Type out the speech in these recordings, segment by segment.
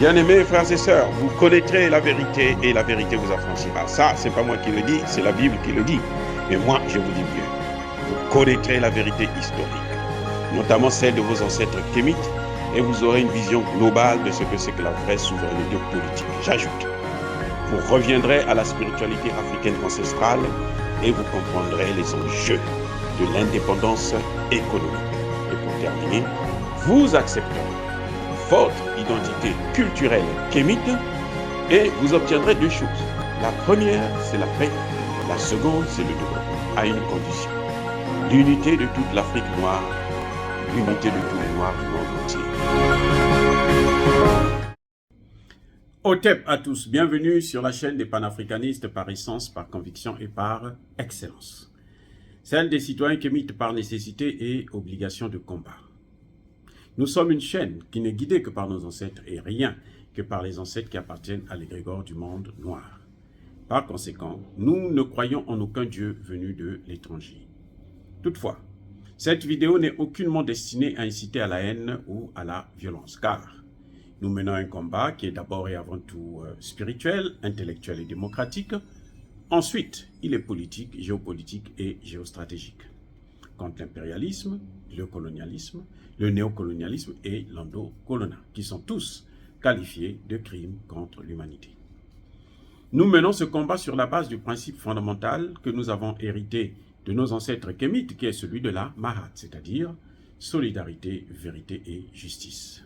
Bien-aimés frères et sœurs, vous connaîtrez la vérité et la vérité vous affranchira. Ça, c'est pas moi qui le dis, c'est la Bible qui le dit. Mais moi, je vous dis mieux. Vous connaîtrez la vérité historique, notamment celle de vos ancêtres kémites, et vous aurez une vision globale de ce que c'est que la vraie souveraineté politique. J'ajoute, vous reviendrez à la spiritualité africaine ancestrale et vous comprendrez les enjeux de l'indépendance économique. Et pour terminer, vous accepterez votre identité culturelle kémite et vous obtiendrez deux choses. La première, c'est la paix. La seconde, c'est le développement, à une condition. L'unité de toute l'Afrique noire, l'unité de tous les Noirs du monde entier. Otep à tous, bienvenue sur la chaîne des panafricanistes par essence, par conviction et par excellence. Celle des citoyens kémites par nécessité et obligation de combat. Nous sommes une chaîne qui n'est guidée que par nos ancêtres et rien que par les ancêtres qui appartiennent à l'égrégore du monde noir. Par conséquent, nous ne croyons en aucun Dieu venu de l'étranger. Toutefois, cette vidéo n'est aucunement destinée à inciter à la haine ou à la violence, car nous menons un combat qui est d'abord et avant tout spirituel, intellectuel et démocratique. Ensuite, il est politique, géopolitique et géostratégique. Contre l'impérialisme, le colonialisme, le néocolonialisme et l'endocoloniat, qui sont tous qualifiés de crimes contre l'humanité. Nous menons ce combat sur la base du principe fondamental que nous avons hérité de nos ancêtres kémites, qui est celui de la Mahat, c'est-à-dire solidarité, vérité et justice.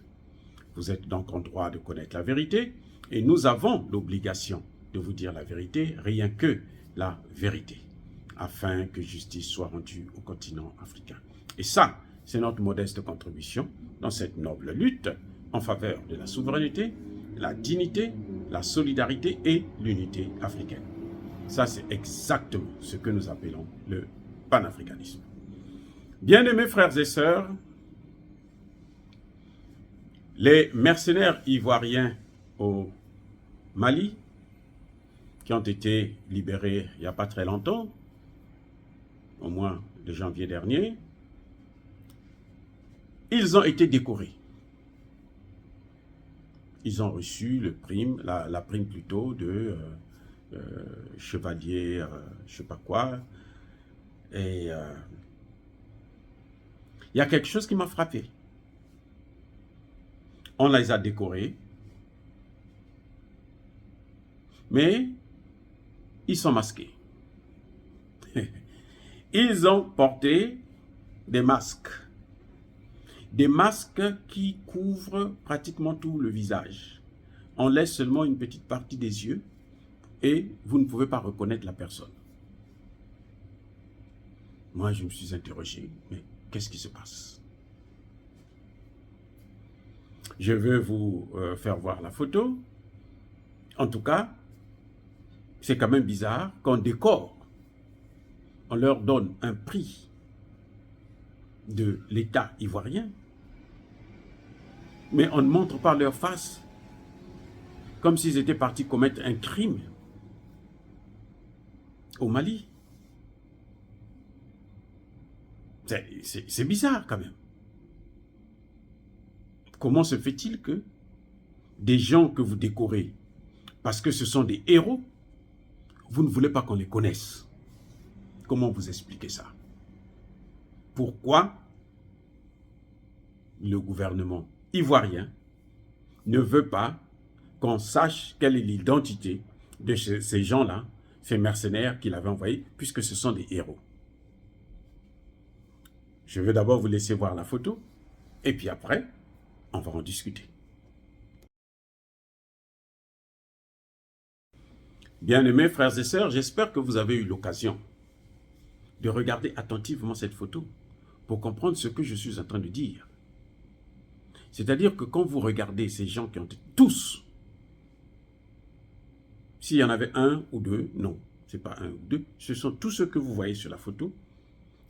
Vous êtes donc en droit de connaître la vérité, et nous avons l'obligation de vous dire la vérité, rien que la vérité, afin que justice soit rendue au continent africain. Et ça, c'est notre modeste contribution dans cette noble lutte en faveur de la souveraineté, la dignité, la solidarité et l'unité africaine. Ça, c'est exactement ce que nous appelons le panafricanisme. Bien-aimés frères et sœurs, les mercenaires ivoiriens au Mali, qui ont été libérés il n'y a pas très longtemps, au mois de janvier dernier, ils ont été décorés. Ils ont reçu le prime, la prime plutôt de chevalier, je ne sais pas quoi. Et il y a quelque chose qui m'a frappé. On les a décorés, mais ils sont masqués. Ils ont porté des masques. Des masques qui couvrent pratiquement tout le visage. On laisse seulement une petite partie des yeux et vous ne pouvez pas reconnaître la personne. Moi, je me suis interrogé, mais qu'est-ce qui se passe? Je vais vous faire voir la photo. En tout cas, c'est quand même bizarre qu'on décore. On leur donne un prix de l'État ivoirien, mais on ne montre pas leur face, comme s'ils étaient partis commettre un crime au Mali. C'est bizarre quand même. Comment se fait-il que des gens que vous décorez, parce que ce sont des héros, vous ne voulez pas qu'on les connaisse? Comment vous expliquez ça? Pourquoi le gouvernement ivoirien ne veut pas qu'on sache quelle est l'identité de ces gens-là, ces mercenaires qu'il avait envoyés, puisque ce sont des héros? Je vais d'abord vous laisser voir la photo, et puis après, on va en discuter. Bien-aimés frères et sœurs, j'espère que vous avez eu l'occasion de regarder attentivement cette photo pour comprendre ce que je suis en train de dire. C'est-à-dire que quand vous regardez ces gens qui ont été tous, s'il y en avait un ou deux, non, ce n'est pas un ou deux, ce sont tous ceux que vous voyez sur la photo,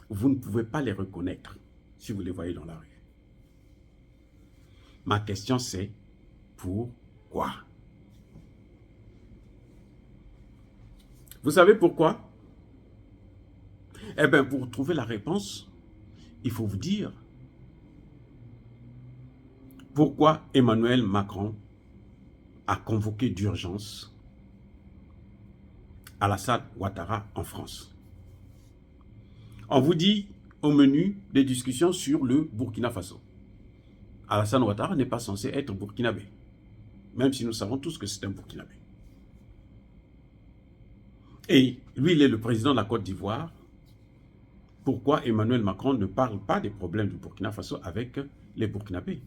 vous ne pouvez pas les reconnaître si vous les voyez dans la rue. Ma question c'est, pourquoi? Vous savez pourquoi? Eh bien, pour trouver la réponse, il faut vous dire pourquoi Emmanuel Macron a convoqué d'urgence Alassane Ouattara en France. On vous dit au menu des discussions sur le Burkina Faso. Alassane Ouattara n'est pas censé être burkinabé, même si nous savons tous que c'est un burkinabé. Et lui, il est le président de la Côte d'Ivoire. Pourquoi Emmanuel Macron ne parle pas des problèmes du Burkina Faso avec les burkinabés?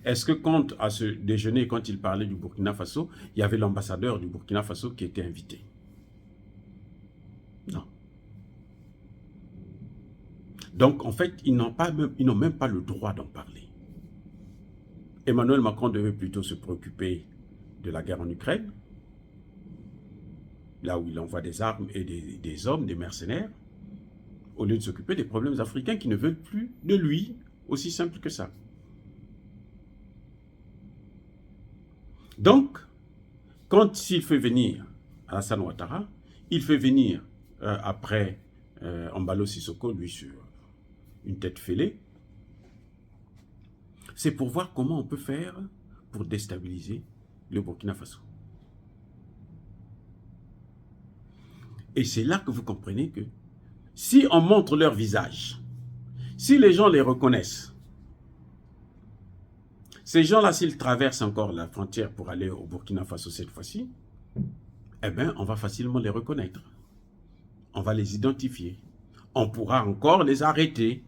Est-ce que quand à ce déjeuner, quand il parlait du Burkina Faso, il y avait l'ambassadeur du Burkina Faso qui était invité? Non. Donc, en fait, ils n'ont même pas le droit d'en parler. Emmanuel Macron devait plutôt se préoccuper de la guerre en Ukraine, là où il envoie des armes et des hommes, des mercenaires, au lieu de s'occuper des problèmes africains qui ne veulent plus de lui, aussi simple que ça. Donc, quand il fait venir Alassane Ouattara, il fait venir après Embalo Sissoko, lui, sur une tête fêlée. C'est pour voir comment on peut faire pour déstabiliser le Burkina Faso. Et c'est là que vous comprenez que si on montre leur visage, si les gens les reconnaissent, ces gens-là, s'ils traversent encore la frontière pour aller au Burkina Faso cette fois-ci, eh bien, on va facilement les reconnaître. On va les identifier. On pourra encore les arrêter.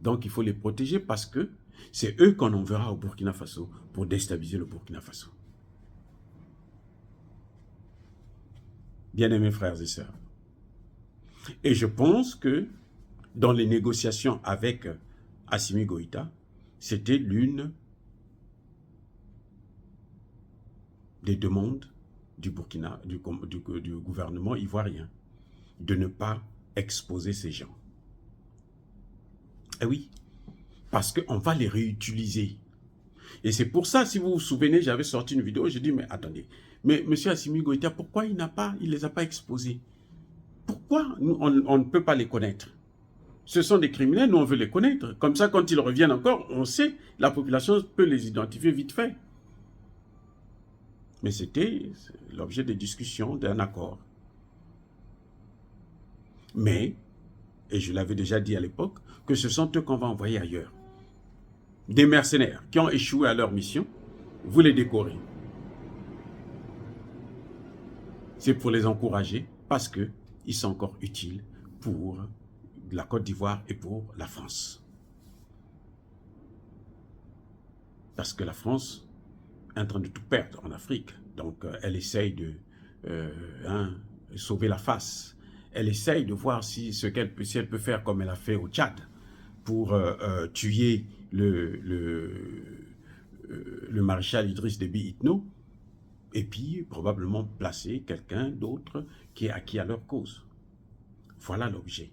Donc, il faut les protéger parce que c'est eux qu'on enverra au Burkina Faso pour déstabiliser le Burkina Faso. Bien-aimés frères et sœurs. Et je pense que dans les négociations avec Assimi Goïta, c'était l'une des demandes du Burkina, du gouvernement ivoirien, de ne pas exposer ces gens. Eh oui, parce qu'on va les réutiliser. Et c'est pour ça, si vous vous souvenez, j'avais sorti une vidéo, j'ai dit, mais attendez, mais M. Assimi Goïta, pourquoi il ne les a pas exposés? Pourquoi on ne peut pas les connaître? Ce sont des criminels, nous on veut les connaître. Comme ça, quand ils reviennent encore, on sait, la population peut les identifier vite fait. Mais c'était l'objet de discussion, d'un accord. Mais, et je l'avais déjà dit à l'époque, que ce sont eux qu'on va envoyer ailleurs. Des mercenaires qui ont échoué à leur mission, vous les décorez. C'est pour les encourager parce qu'ils sont encore utiles pour la Côte d'Ivoire et pour la France. Parce que la France est en train de tout perdre en Afrique. Donc, elle essaye de sauver la face. Elle essaye de voir si elle peut faire comme elle a fait au Tchad pour tuer le maréchal Idriss Déby Itno et puis probablement placer quelqu'un d'autre qui est acquis à leur cause. Voilà l'objet.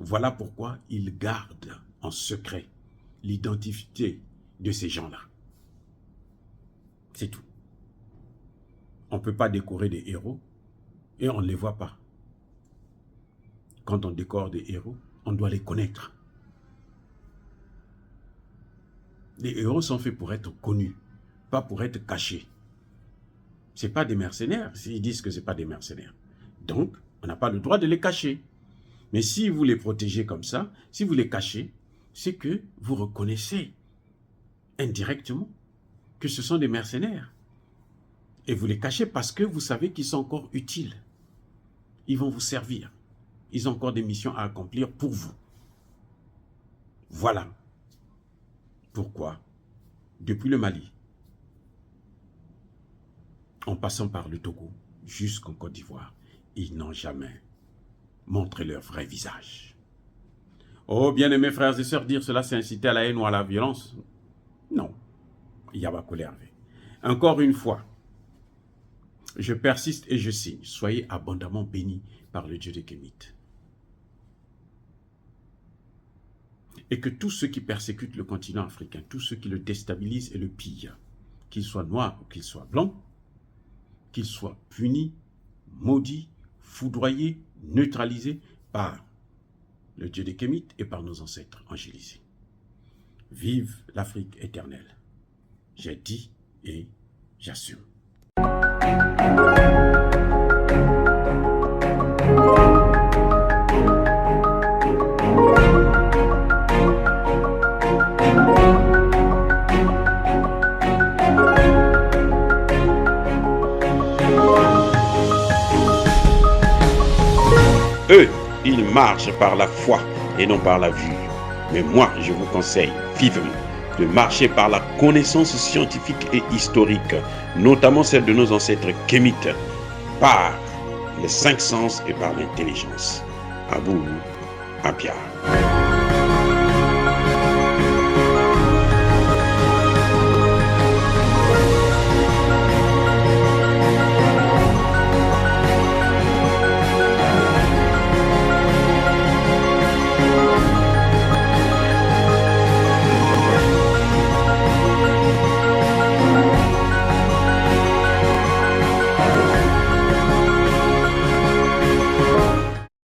Voilà pourquoi ils gardent en secret l'identité de ces gens-là. C'est tout. On ne peut pas décorer des héros et on ne les voit pas. Quand on décore des héros, on doit les connaître. Les héros sont faits pour être connus, pas pour être cachés. Ce n'est pas des mercenaires, s'ils disent que ce n'est pas des mercenaires. Donc, on n'a pas le droit de les cacher. Mais si vous les protégez comme ça, si vous les cachez, c'est que vous reconnaissez indirectement que ce sont des mercenaires. Et vous les cachez parce que vous savez qu'ils sont encore utiles. Ils vont vous servir. Ils ont encore des missions à accomplir pour vous. Voilà pourquoi, depuis le Mali, en passant par le Togo jusqu'en Côte d'Ivoire, ils n'ont jamais montré leur vrai visage. Oh, bien-aimés frères et sœurs, dire cela, c'est inciter à la haine ou à la violence? Non. Yabakole Hervé. Encore une fois, je persiste et je signe. Soyez abondamment bénis par le Dieu des Kémites. Et que tous ceux qui persécutent le continent africain, tous ceux qui le déstabilisent et le pillent, qu'ils soient noirs ou qu'ils soient blancs, qu'ils soient punis, maudits, foudroyés, neutralisés par le Dieu des Kémites et par nos ancêtres angélisés. Vive l'Afrique éternelle. J'ai dit et j'assume. Eux, ils marchent par la foi et non par la vue. Mais moi, je vous conseille vivement de marcher par la connaissance scientifique et historique, notamment celle de nos ancêtres kémites, par les 5 sens et par l'intelligence. À vous, à Pierre.